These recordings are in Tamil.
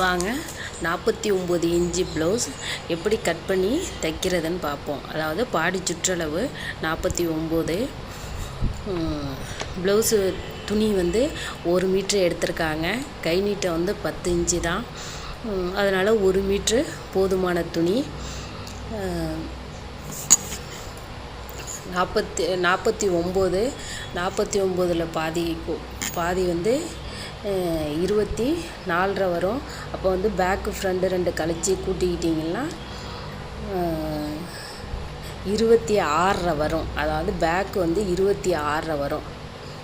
வாங்க 49 இன்ச்சு ப்ளவுஸ் எப்படி கட் பண்ணி தைக்கிறதுன்னு பார்ப்போம். அதாவது பாடி சுற்றளவு 49. ப்ளவுஸு துணி வந்து 1 மீட்ரு எடுத்திருக்காங்க. கை நீட்டம் வந்து 10 இன்ச்சு தான். அதனால் 1 மீட்ரு போதுமான துணி. 49 பாதி வந்து 24 வரும். அப்போ வந்து பேக்கு ஃப்ரண்ட்டு 2 கழிச்சு கூட்டிக்கிட்டிங்கன்னா 26 வரும். அதாவது பேக்கு வந்து 26 வரும்.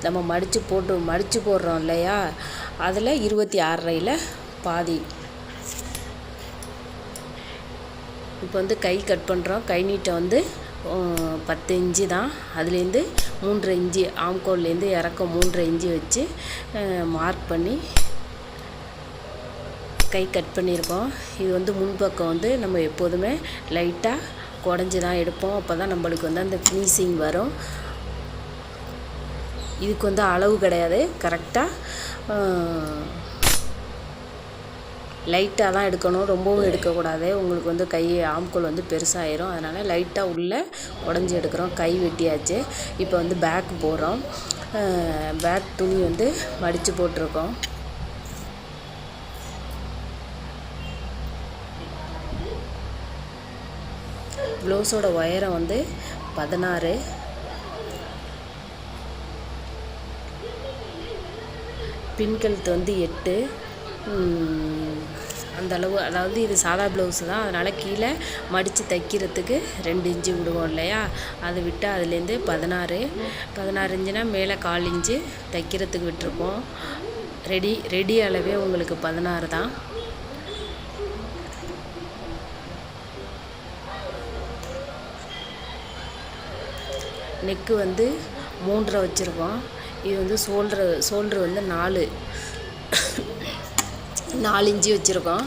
நம்ம மடித்து போடுறோம் இல்லையா, அதில் 26 பாதி. இப்போ வந்து கை கட் பண்ணுறோம். கை நீட்டம் வந்து 10 இன்ச்சு தான். அதுலேருந்து 3 இன்ச்சு ஆம்கோல்லேருந்து இறக்கம் 3 இன்ச்சு வச்சு மார்க் பண்ணி கை கட் பண்ணியிருக்கோம். இது வந்து முன்பக்கம் வந்து நம்ம எப்போதுமே லைட்டாக குடஞ்சி தான் எடுப்போம். அப்போ தான் நம்மளுக்கு வந்து அந்த ஃபினிஷிங் வரும். இதுக்கு வந்து அளவு கிடையாது, கரெக்டாக லைட்டாக தான் எடுக்கணும், ரொம்பவும் எடுக்கக்கூடாது. உங்களுக்கு வந்து கை ஆம்கோல் வந்து பெருசாகிடும். அதனால் லைட்டாக உள்ளே உடஞ்சி எடுக்கிறோம். கை வெட்டியாச்சு. இப்போ வந்து பேக் போடுறோம். பேக் துணி வந்து மடித்து போட்டிருக்கோம். ப்ளவுஸோட உயரம் வந்து 16. பின்கழுத்து வந்து 8. அந்த அளவு. அதாவது இது சாதா ப்ளவுஸு தான். அதனால் கீழே மடித்து தைக்கிறதுக்கு 2 இன்ச்சு விடுவோம் இல்லையா, அதை விட்டு அதுலேருந்து 16 இன்ச்சுனா மேலே 1/4 இன்ச்சு தைக்கிறதுக்கு விட்டுருப்போம். ரெடி அளவே உங்களுக்கு 16 தான். நெக்கு வந்து 3 வச்சுருக்கோம். இது வந்து ஷோல்ட்ரு வந்து 4 இன்ச்சு வச்சுருக்கோம்.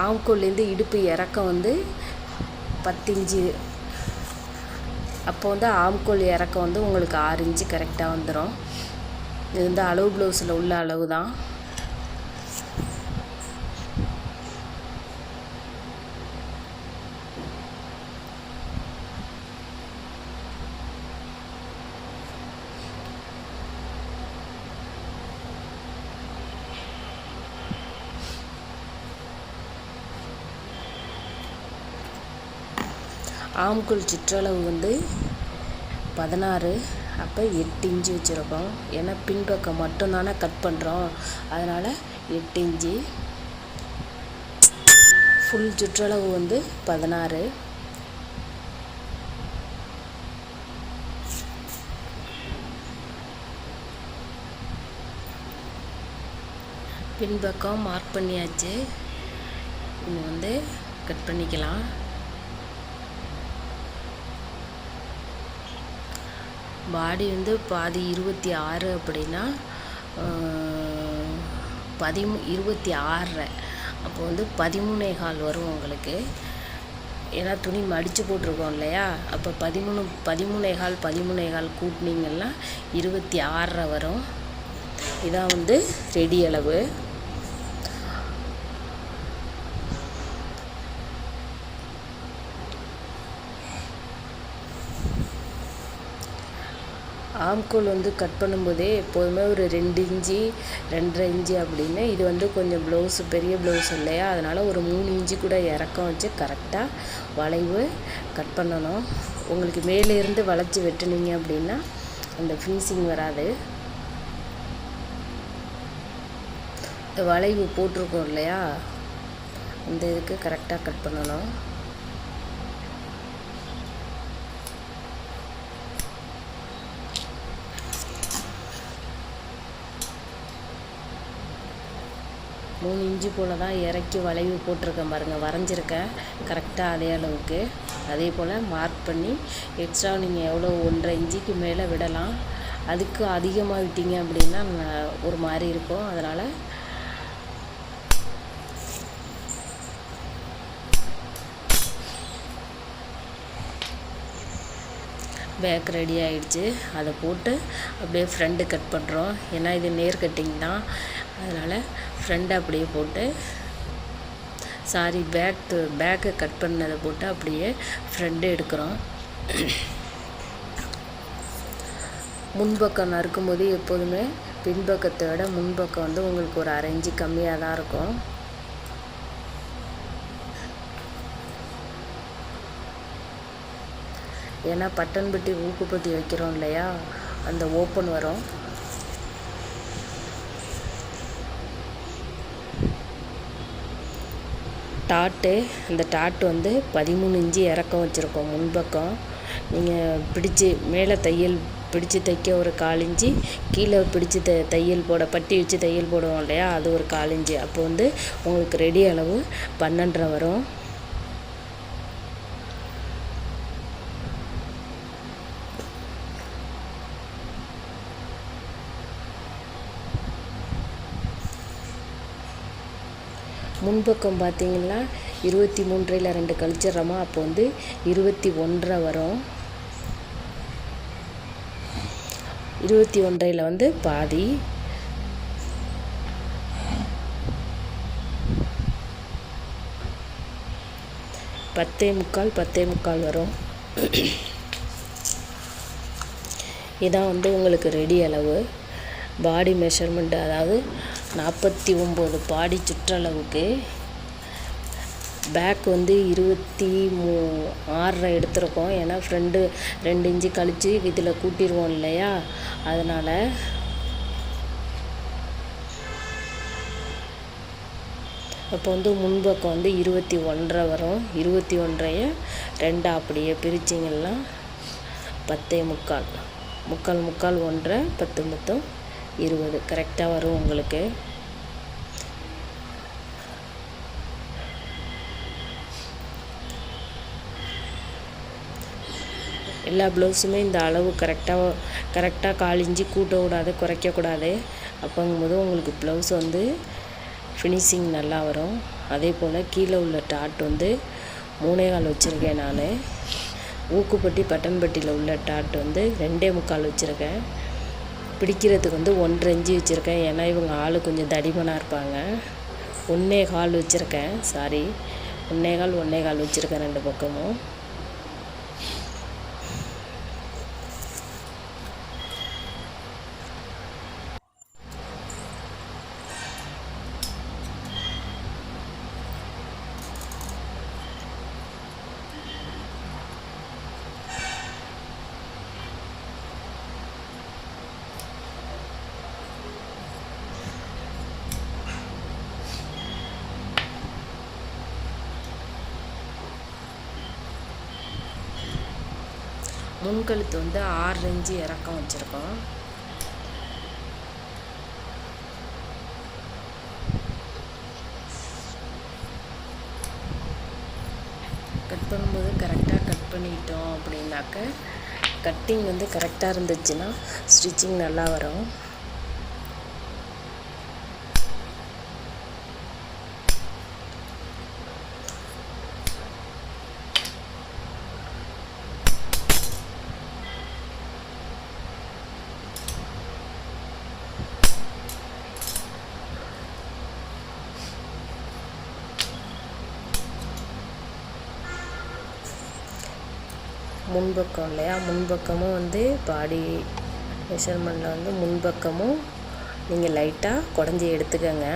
ஆம்கோல்லேருந்து இடுப்பு இறக்கம் வந்து 10 இன்ச்சு. அப்போ வந்து ஆம்கோல் இறக்கம் வந்து உங்களுக்கு 6 இன்ச்சு கரெக்டாக வந்துடும். இது வந்து அளவு ப்ளவுஸில் உள்ள அளவு தான். ஆம்கோல் சுற்றளவு வந்து 16. அப்போ 8 இன்ச்சு வச்சுருக்கோம். ஏன்னா பின்பக்கம் மட்டும்தானே கட் பண்ணுறோம். அதனால் 8 இன்ச்சு. ஃபுல் சுற்றளவு வந்து 16. பின்பக்கம் மார்க் பண்ணியாச்சு. இது வந்து கட் பண்ணிக்கலாம். பாடி வந்து பாதி 26 அப்படின்னா 26. அப்போ வந்து 13.25 வரும் உங்களுக்கு. ஏன்னா துணி மடித்து போட்டிருக்கோம் இல்லையா, அப்போ 13.25 கூட்டினீங்கன்னா 26 வரும். இதான் வந்து ரெடி அளவு. ஆம்கோல் வந்து கட் பண்ணும்போதே எப்போதுமே ஒரு 2 இன்ச்சு 2.5 இன்ச்சு அப்படின்னு. இது வந்து கொஞ்சம் ப்ளவுஸு பெரிய ப்ளவுஸ் இல்லையா, அதனால் ஒரு 3 இன்ச்சு கூட இறக்கம் வச்சு கரெக்டாக வளைவு கட் பண்ணணும். உங்களுக்கு மேலேருந்து வளைச்சி வெட்டுனீங்க அப்படின்னா அந்த ஃபினிஷிங் வராது. வளைவு போட்டிருக்கோம் இல்லையா, அந்த இதுக்கு கரெக்டாக கட் பண்ணணும். மூணு இன்ச்சு போல் தான் இறக்கி வளைவு போட்டிருக்கேன் பாருங்கள், வரைஞ்சிருக்கேன் கரெக்டாக அதே அளவுக்கு. அதே போல் மார்க் பண்ணி எக்ஸ்ட்ரா நீங்கள் எவ்வளோ 1.5 இன்ச்சுக்கு மேலே விடலாம். அதுக்கு அதிகமாக விட்டீங்க அப்படின்னா ஒரு மாதிரி இருக்கும். அதனால் பேக் ரெடி ஆகிடுச்சு. அதை போட்டு அப்படியே ஃப்ரண்ட்டு கட் பண்ணுறோம். ஏன்னா இது நேர் கட்டிங் தான், அதனால் ஃப்ரண்ட்டை அப்படியே போட்டு பேக்கை கட் பண்ணதை போட்டு அப்படியே ஃப்ரண்ட்டு எடுக்கிறோம். முன்பக்கம் நறுக்கும்போது எப்போதுமே பின்பக்கத்தை விட முன்பக்கம் வந்து உங்களுக்கு ஒரு 1/2 இன்ச்சு கம்மியாக தான் இருக்கும். ஏன்னா பட்டன் பட்டி ஊக்குப்பட்டி வைக்கிறோம் இல்லையா, அந்த ஓப்பன் வரும். அந்த டாட்டு வந்து 13 இன்ச்சு இறக்கம் வச்சுருக்கோம் முன்பக்கம். நீங்கள் பிடிச்சி மேலே பிடிச்சி தைக்க ஒரு 1/4 இன்ச்சு, கீழே பிடிச்சி தையல் போட பட்டி வச்சு தையல் போடுவோம் இல்லையா, அது ஒரு 1/4 இன்ச்சு. அப்போ வந்து உங்களுக்கு ரெடி அளவு 12.5 வரும். முன்பக்கம் பார்த்தீங்கன்னா 23.5 2 கழிச்சிட்றோமா, அப்போ வந்து 21.5 வரும். 21.5 வந்து பாதி. பத்தே முக்கால் வரும். இதான் வந்து உங்களுக்கு ரெடி அளவு. பாடி மெஷர்மெண்ட்டு, அதாவது 49 பாடி சுற்றளவுக்கு. பேக் வந்து 26.5 எடுத்துருக்கோம். ஏன்னா ஃப்ரெண்டு 2 இன்ச்சு கழித்து இதில் கூட்டிடுவோம் இல்லையா, அதனால். அப்போ வந்து முன்பக்கம் வந்து 21.5 வரும். 21.5 2 அப்படியே பிரிச்சிங்கன்னா 10 முக்கால் 1.5 10 20 கரெக்டாக வரும் உங்களுக்கு. எல்லா ப்ளவுஸுமே இந்த அளவு கரெக்டாக 1/4 இன்ச்சு கூட்டக்கூடாது, குறைக்கக்கூடாது. அப்போங்கும்போது உங்களுக்கு ப்ளவுஸ் வந்து ஃபினிஷிங் நல்லா வரும். அதே போல் கீழே உள்ள டாட் வந்து 3.25 வச்சுருக்கேன் நான். ஊக்குப்பட்டி பட்டன் பட்டியில் உள்ள டாட் வந்து 2.25 வச்சுருக்கேன். பிடிக்கிறதுக்கு வந்து 1.5 இன்ச்சு வச்சுருக்கேன். ஏன்னா இவங்க ஆள் கொஞ்சம் தடிமனாக இருப்பாங்க. 1.25 வச்சுருக்கேன். 1.25 வச்சுருக்கேன் 2 பக்கமும். முன்கழுத்து வந்து 6 இன்ச்சு இறக்கம் வச்சுருக்கோம். கட் பண்ணும்போது கரெக்டாக கட் பண்ணிட்டோம் அப்படின்னாக்க, கட்டிங் வந்து கரெக்டாக இருந்துச்சுன்னா ஸ்டிச்சிங் நல்லா வரும். முன்பக்கம் இல்லையா, முன்பக்கமும் வந்து பாடி மெஷர்மெண்ட்டில் வந்து முன்பக்கமும் நீங்கள் லைட்டாக குடஞ்சி எடுத்துக்கோங்க.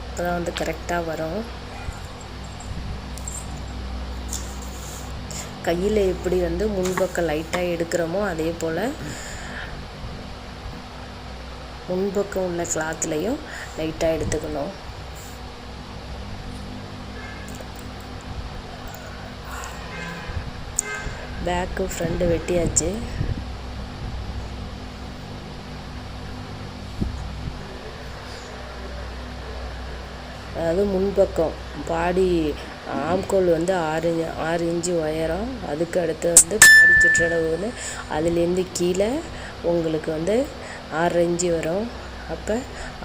அப்போ தான் வந்து கரெக்டாக வரும். கையில் எப்படி வந்து முன்பக்கம் லைட்டாக எடுக்கிறோமோ அதே போல் முன்பக்கம் உள்ள கிளாத்லேயும் லைட்டாக எடுத்துக்கணும். பேக்கு ஃப்ரண்ட்டு வெட்டியாச்சு. அதாவது முன்பக்கம் பாடி ஆம்கோல் வந்து 6 இன்ச்சு உயரம். அதுக்கு அடுத்து வந்து பாடி சுற்றளவு வந்து அதுலேருந்து கீழே உங்களுக்கு வந்து 6 இன்ச்சு வரும். அப்போ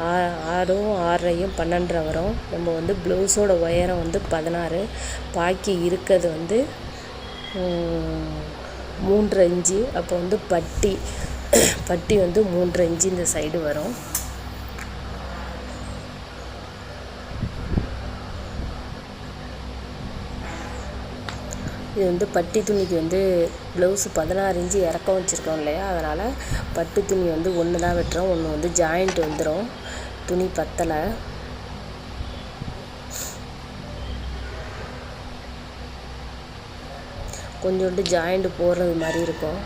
6ம் 6யும் 12 வரும். நம்ம வந்து ப்ளவுஸோட உயரம் வந்து 16. பாக்கி இருக்கிறது வந்து 3.5 இன்ச்சு. அப்போ வந்து பட்டி வந்து 3.5 இன்ச்சு இந்த சைடு வரும். இது வந்து பட்டி துணிக்கு வந்து ப்ளவுஸு 16 இன்ச்சு இறக்கம் வச்சுருக்கோம் இல்லையா, அதனால் பட்டு துணி வந்து ஒன்று தான் வெட்டுறோம். ஒன்று வந்து ஜாயிண்ட் வந்துடும், துணி பத்தலை. கொஞ்சோண்டு ஜாயிண்ட் போடுறது மாதிரி இருக்கும்.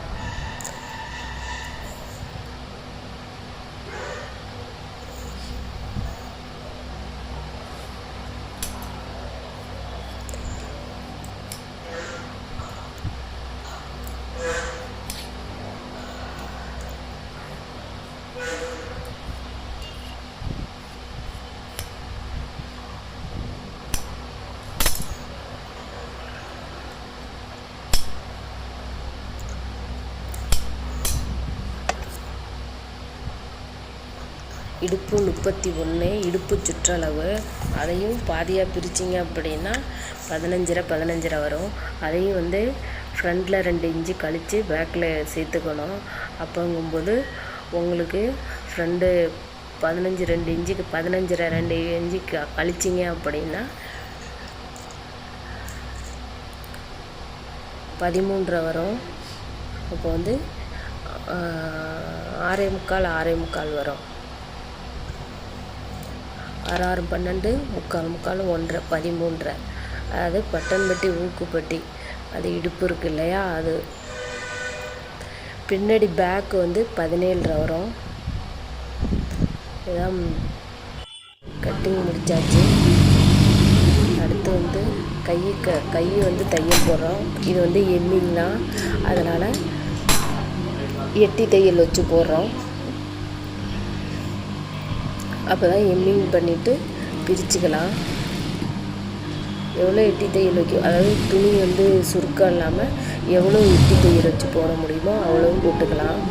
இடுப்பு 31, இடுப்பு சுற்றளவு அதையும் பாதியாக பிரிச்சிங்க அப்படின்னா 15.5 வரும். அதையும் வந்து ஃப்ரண்டில் 2 இன்ச்சு கழித்து பேக்கில் சேர்த்துக்கணும். அப்போங்கும்போது உங்களுக்கு ஃப்ரண்டு 15 2 இன்ச்சுக்கு 15.5 2 இன்ச்சு கழிச்சிங்க அப்படின்னா 13 வரும். அப்போ வந்து 6.25 வரும். 6 6 12 3/4 1/2 13. அதாவது பட்டன் பட்டி ஊக்குப்பட்டி அது இடுப்பு இருக்குது இல்லையா, அது பின்னாடி பேக்கு வந்து 17 வரும். இதான் கட்டிங் முடிச்சாச்சு. அடுத்து வந்து கை வந்து தையல் போடுறோம். இது வந்து எம்மிங் தான், அதனால் எட்டி தையல் வச்சு போடுறோம். அப்போ தான் எம்மிங் பண்ணிவிட்டு பிரிச்சுக்கலாம். எவ்வளோ எட்டி தையல் வைக்கும், அதாவது துணி வந்து சுருக்கம் இல்லாமல் எவ்வளோ எட்டி தையல் வச்சு போட முடியுமோ அவ்வளோவும் போட்டுக்கலாம்.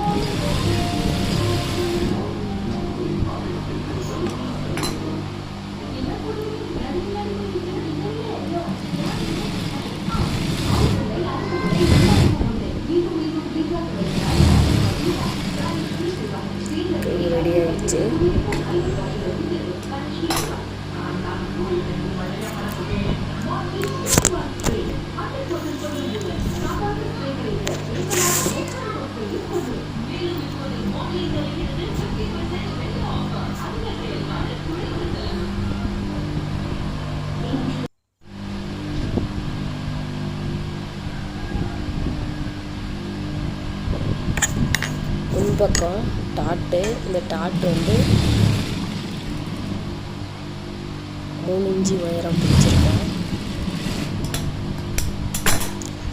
ரெடி ஆயிடுச்சு. முன்பக்கம் டாட்டு, இந்த டாட்டு வந்து 3 இன்ச்சு உயரம் பிடிச்சிருக்கோம்.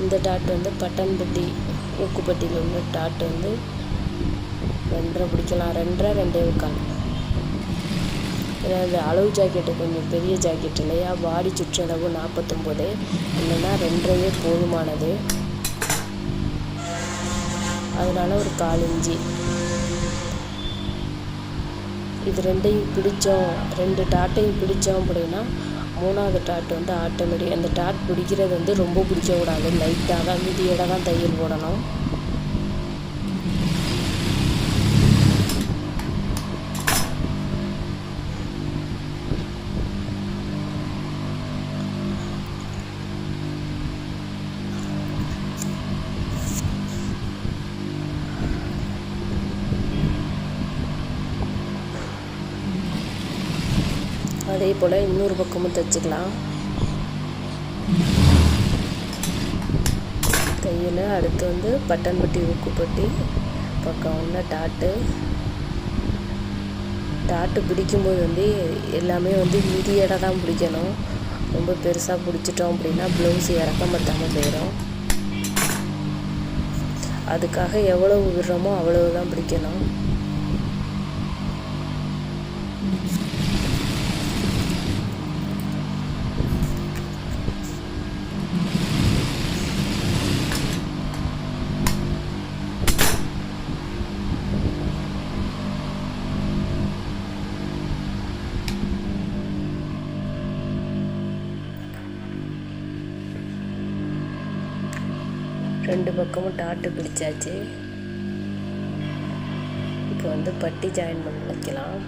இந்த டாட்டு வந்து பட்டன் பட்டி ஊக்குப்பட்டியில் உள்ள டாட்டு வந்து 2.5 பிடிக்கலாம். 2.5 2.25. ஏன்னா இந்த அளவு ஜாக்கெட்டு கொஞ்சம் பெரிய ஜாக்கெட் இல்லையா, பாடி சுற்றளவு 49, இல்லைன்னா 2.5 போதுமானது. அதனால் ஒரு 1/4 இன்ச்சு. இது ரெண்டையும் பிடித்தோம், 2 டாட்டையும் பிடித்தோம் அப்படின்னா 3ஆவது டாட் வந்து ஆட்டோமேட்டிக். அந்த டாட் பிடிக்கிறது வந்து ரொம்ப பிடிக்கக்கூடாது, லைட்டாக தான், மீதியோட தான் தையல் போடணும். அதே போல் இன்னொரு பக்கமும் தைச்சிக்கலாம். தையல் அடுத்து வந்து பட்டன் பட்டி ஊக்குப்பட்டி பக்கம் உள்ள டாட்டு பிடிக்கும்போது வந்து எல்லாமே வந்து மீதியடை தான் பிடிக்கணும். ரொம்ப பெருசாக பிடிச்சிட்டோம் அப்படின்னா ப்ளவுஸ் இறக்கம் பத்தாமல் போயிடும். அதுக்காக எவ்வளவு விடுறோமோ அவ்வளவு தான் பிடிக்கணும். 2 பக்கமும் டாட்டு பிடிச்சாச்சு. இப்போ வந்து பட்டி ஜாயின் பண்ணி வைக்கலாம்.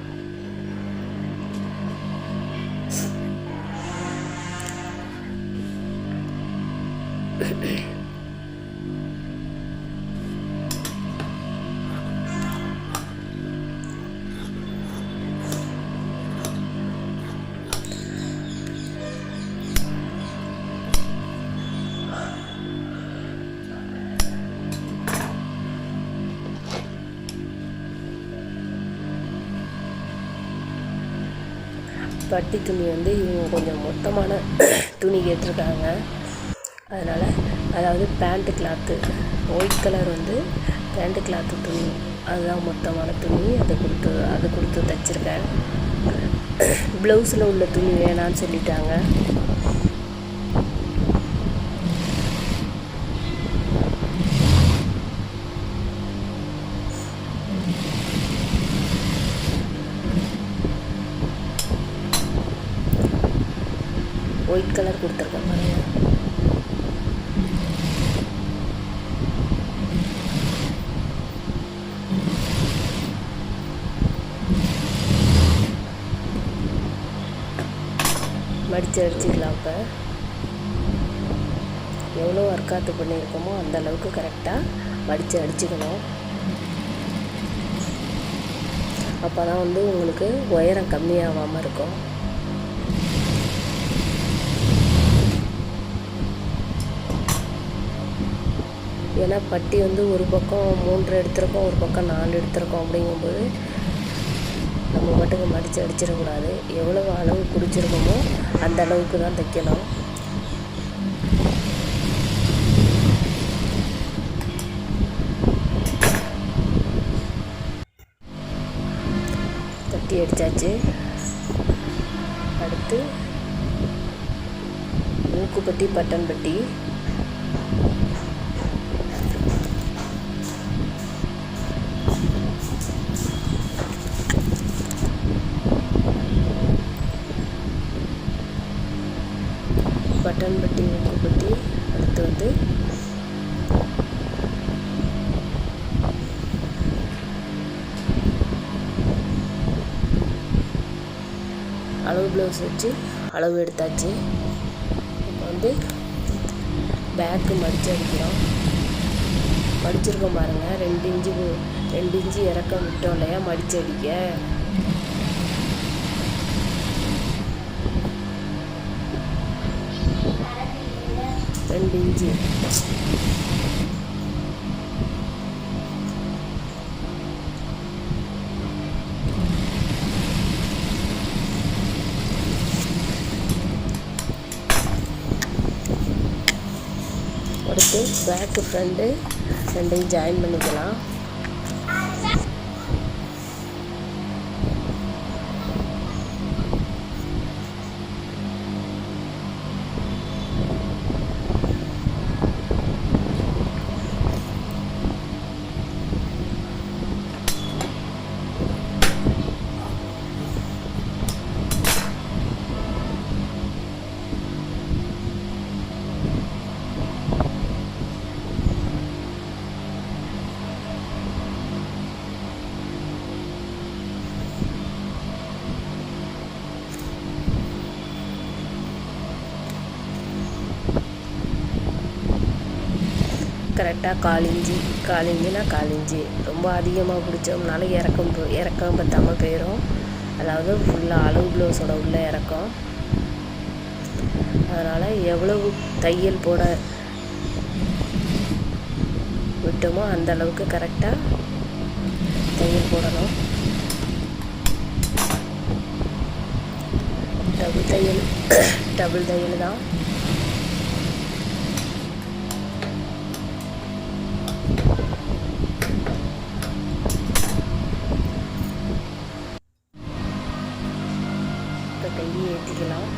பட்டி துணி வந்து இவங்க கொஞ்சம் மொத்தமான துணி கேட்டிருக்காங்க. அதனால் அதாவது பேண்ட்டு கிளாத்து ஒயிட் கலர் வந்து பேண்ட்டு கிளாத்து துணி அதுதான் மொத்தமான துணி. அது கொடுத்து தைச்சிருக்கேன். ப்ளவுஸில் உள்ள துணி வேணான்னு சொல்லிட்டாங்க. ஒயிட் கலர் கொடுத்துருக்கேன் பாருங்க. மடித்து அடிச்சுக்கலாம். இப்போ எவ்வளோ ஒர்க்காத்து பண்ணியிருக்கோமோ அந்த அளவுக்கு கரெக்டாக மடித்து அடிச்சுக்கணும். அப்போ தான் வந்து உங்களுக்கு உயரம் கம்மியாகாமல் இருக்கும். ஏன்னா பட்டி வந்து ஒரு பக்கம் 3 எடுத்திருக்கோம், ஒரு பக்கம் 4 எடுத்திருக்கோம். அப்படிங்கும்போது நம்ம மட்டுக்கு மடித்து அடிச்சிடக்கூடாது. எவ்வளவு அளவு பிடிச்சிருக்கோமோ அந்த அளவுக்கு தான் தைக்கணும். பட்டி அடித்தாச்சு. அடுத்து மூக்குப்பட்டி பட்டன் பட்டி. பட்டன் பட்டி மூக்குப்பட்டி. அடுத்து வந்து அளவு ப்ளவுஸ் வச்சு அளவு எடுத்தாச்சு. இப்போ வந்து பேக்கு மடித்து அடிக்கிறோம். மடிச்சிருக்கோம் பாருங்கள். 2 இன்ச்சு இறக்கம் விட்டோம் இல்லையா மடித்து அடிக்க. ரெண்டு இன்ச்சு அடுத்து பேக்கு ஃப்ரண்ட்டு 2 ஜாயின் பண்ணிக்கலாம். கரெக்டாக 1/4 இன்ச்சு 1/4 இன்ச்சு ரொம்ப அதிகமாக பிடிச்சோம்னால இறக்கம் பற்றாமல் போயிடும். அதாவது ஃபுல்லாக அளவு ப்ளவுஸோட உள்ள இறக்கம். அதனால் எவ்வளவு தையல் போட விட்டோமோ அந்த அளவுக்கு கரெக்டாக தையல் போடணும். டபுள் தையல் தான். கையை ஏற்றிக்கலாம்.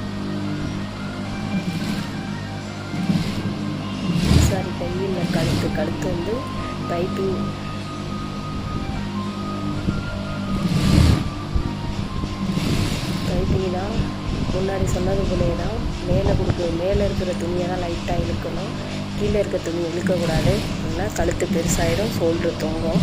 கையில் கழுத்து வந்து பைப்பிங் தான் முன்னாடி சொன்னது போலே தான். மேலே இருக்கிற துணியை தான் லைட்டாக இழுக்கணும். கீழே இருக்க துணி இழுக்கக்கூடாது, இல்லைன்னா கழுத்து பெருசாயிடும், ஷோல்ட்ரு தொங்கும்.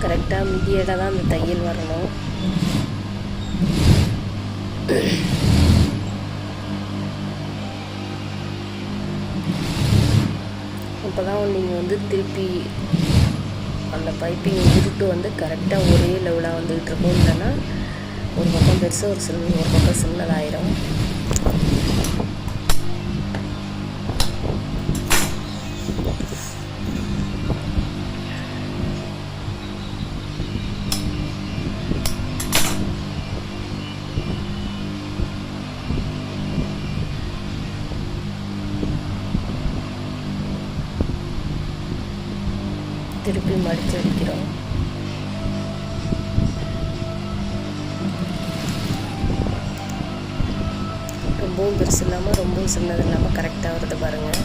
கரெக்டாக மீதியிட தான் அந்த தையல் வரணும். அப்போ தான் நீங்கள் வந்து திருப்பி அந்த பைப்பிங் உருட்டு கரெக்டாக ஒரே லெவலாக வந்துக்கிட்டு இருக்கும். இல்லைன்னா ஒரு பக்கம் பெருசாக ஒரு பக்கம் சின்னதாயிரும். திருப்பி மடித்து அடிக்கிறோம். ரொம்பவும் பெருசு இல்லாமல் ரொம்பவும் சின்னது இல்லாமல் கரெக்டாக வருது பாருங்கள்.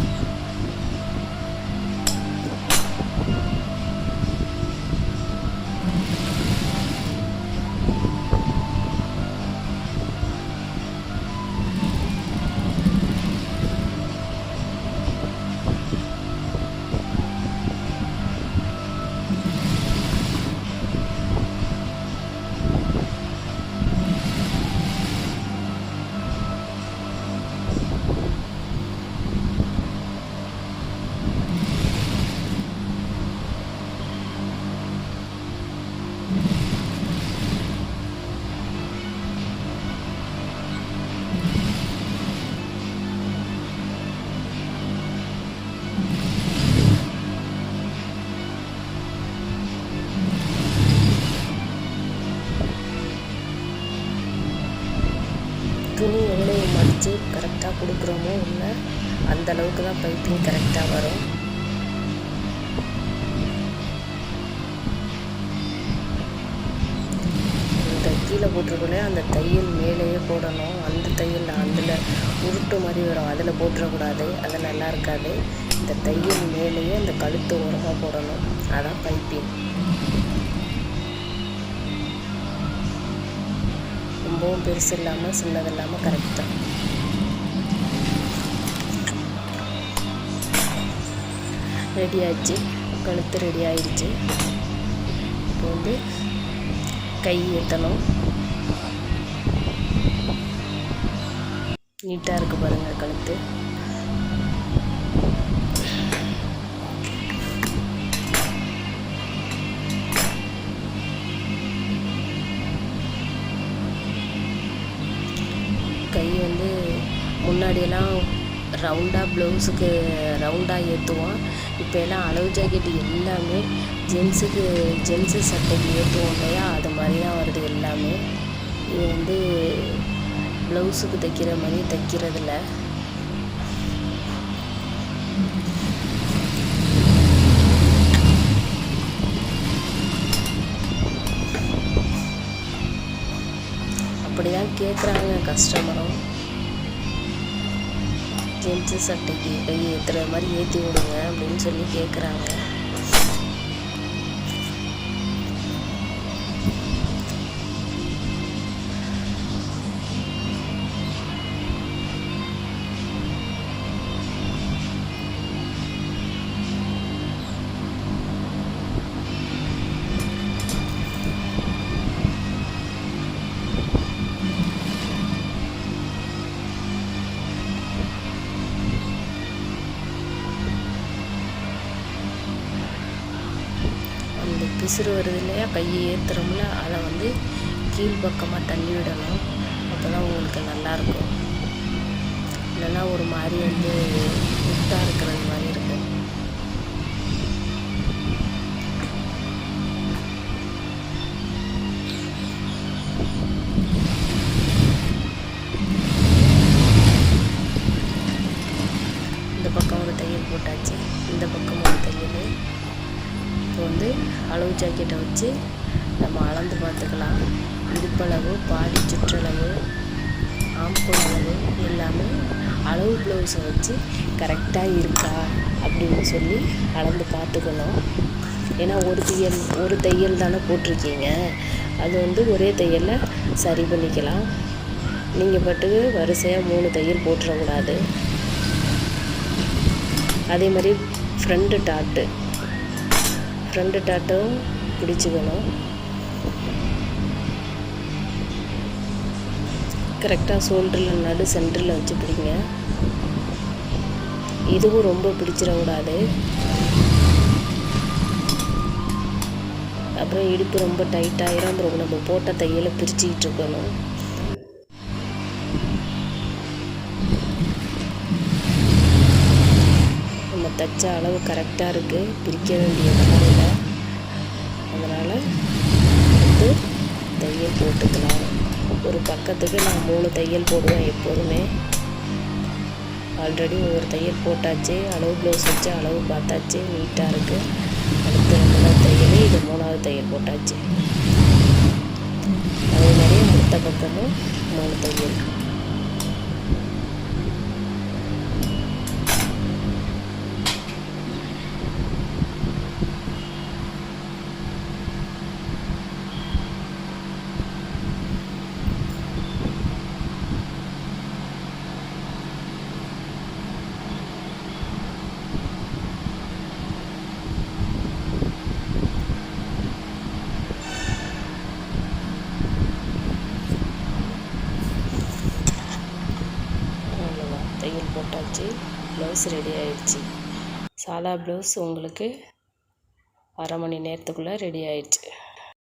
துணி எவ்வளோ மடித்து கரெக்டாக கொடுக்குறோமோ இல்லை அந்தளவுக்கு தான் பைப்பிங் கரெக்டாக வரும். இந்த கீழே போட்டிருக்கோன்னே அந்த தையல் மேலேயே போடணும். அந்த தையல் அதில் உருட்டு மாதிரி வரும், அதில் போட்டுறக்கூடாது, அது நல்லா இருக்காது. இந்த தையல் மேலேயே அந்த கழுத்து உரமாக போடணும், அதான் பைப்பிங். ரொம்பவும் பெருசு இல்லாமல் சின்னது இல்லாமல் கரெக்டாக. ரெடி ஆயிடுச்சு, கழுத்து ரெடி ஆயிடுச்சு. இப்போ கை ஏற்றணும். நீட்டாக இருக்குது பாருங்கள் கழுத்து. கை முன்னாடியெல்லாம் ரவுண்டாக ப்ளவுஸுக்கு ரவுண்டாக ஏற்றுவோம். இப்போ எல்லாம் அளவு ஜாக்கெட் எல்லாமே ஜென்ஸு சட்டைக்கு ஏற்றுவோம் இல்லையா, அது மாதிரி தான் வருது எல்லாமே. இது ப்ளவுஸுக்கு தைக்கிற மாதிரி தைக்கிறதில்ல. அப்படி தான் கேட்குறாங்க கஸ்டமரும். ஜென்ஸு சட்டைக்கு கை ஏற்றுற மாதிரி ஏற்றி விடுங்க அப்படின்னு சொல்லி கேட்குறாங்க. பிசுறு வருது இல்லையா, கையை ஏற்றுறோம்ல, அதை கீழ்பக்கமாக தள்ளி விடணும். அப்போ தான் உங்களுக்கு நல்லாயிருக்கும். இல்லைன்னா ஒரு மாதிரி முட்டாக இருக்கிறது மாதிரி இருக்கும். இந்த பக்கம் ஒரு தையல் போட்டாச்சு, இந்த பக்கம் ஒரு தையல். இப்போ அளவு ஜாக்கெட்டை வச்சு நம்ம அளந்து பார்த்துக்கலாம். இடுப்பளவு, பாடி சுற்றளவு, ஆம்கோல் அளவு எல்லாமே அளவு ப்ளவுஸை வச்சு கரெக்டாக இருக்கா அப்படின்னு சொல்லி அளந்து பார்த்துக்கணும். ஏன்னா ஒரு தையல் தானே போட்டிருக்கீங்க, அது வந்து ஒரே தையலில் சரி பண்ணிக்கலாம். நீங்கள் பாட்டுக்கு வரிசையாக 3 தையல் போட்டுறக்கூடாது. அதே மாதிரி ஃப்ரண்ட்டு டாட்டும் பிடிச்சிக்கணும். கரெக்டாக ஷோல்டரில் நடு சென்டரில் வச்சு பிடிங்க. இதுவும் ரொம்ப பிடிச்சிடக்கூடாது. அப்புறம் இடுப்பு ரொம்ப டைட்டாகிடும். அப்புறம் நம்ம போட்ட தையலை பிரிச்சுக்கிட்டு இருக்கணும். நம்ம தைச்ச அளவு கரெக்டாக இருக்குது, பிரிக்க வேண்டியதெல்லாம் இல்லை. அதனால் வந்து தையல் போட்டுக்கலாம். ஒரு பக்கத்துக்கு நான் 3 தையல் போடுவேன் எப்போதுமே. ஆல்ரெடி ஒரு தையல் போட்டாச்சு, அளவு ப்ளவுஸ் வச்சு அளவு பார்த்தாச்சு, நீட்டாக இருக்குது. அடுத்து 2வது தையல், இது 3வது தையல் போட்டாச்சு. அதே மாதிரி அடுத்த பக்கமும் 3 தையல். தையல் போட்டாச்சு, ப்ளவுஸ் ரெடி ஆயிடுச்சு. சாதா ப்ளவுஸ் உங்களுக்கு 1/2 மணி நேரத்துக்குள்ளே ரெடி ஆயிடுச்சு.